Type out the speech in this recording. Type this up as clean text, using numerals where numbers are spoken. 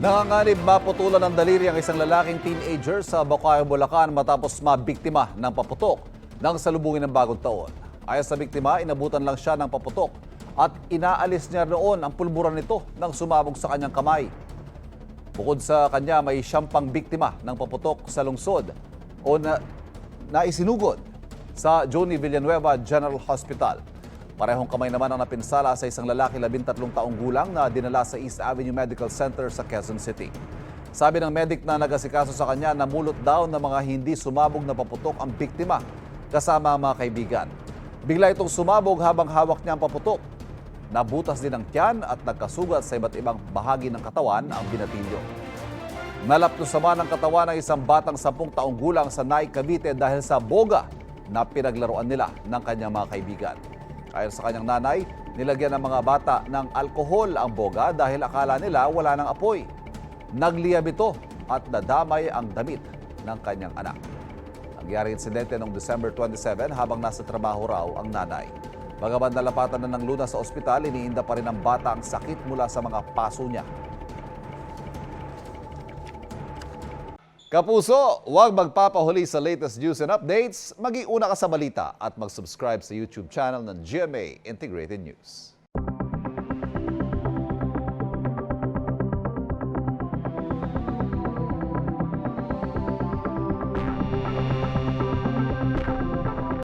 Nanganganib maputulan ng daliri ang isang lalaking teenager sa Bocaue, Bulacan matapos mabiktima ng paputok ng salubungin ng bagong taon. Ayon sa biktima, inabutan lang siya ng paputok at inaalis niya noon ang pulburan nito nang sumabog sa kanyang kamay. Bukod sa kanya, may siyam pang biktima ng paputok sa lungsod o naisinugod sa Johnny Villanueva General Hospital. Parehong kamay naman ang napinsala sa isang lalaki 13 taong gulang na dinala sa East Avenue Medical Center sa Quezon City. Sabi ng medic na nagasikaso sa kanya, namulot daw ng mga hindi sumabog na paputok ang biktima kasama ang mga kaibigan. Bigla itong sumabog habang hawak niya ang paputok. Nabutas din ang tiyan at nagkasugat sa iba't ibang bahagi ng katawan ang binatilyo. Nalapnos naman ang katawan ng isang batang 10 taong gulang sa Naik, Cavite dahil sa boga na pinaglaruan nila ng kanyang mga kaibigan. Ayon sa kanyang nanay, nilagyan ng mga bata ng alkohol ang boga dahil akala nila wala ng apoy. Nagliyab ito at nadamay ang damit ng kanyang anak. Nangyari insidente noong December 27 habang nasa trabaho raw ang nanay. Bagaman nalapatan na ng lunas sa ospital, iniinda pa rin ng bata ang sakit mula sa mga paso niya. Kapuso, huwag magpapahuli sa latest news and updates. Mag-iuna ka sa balita at mag-subscribe sa YouTube channel ng GMA Integrated News.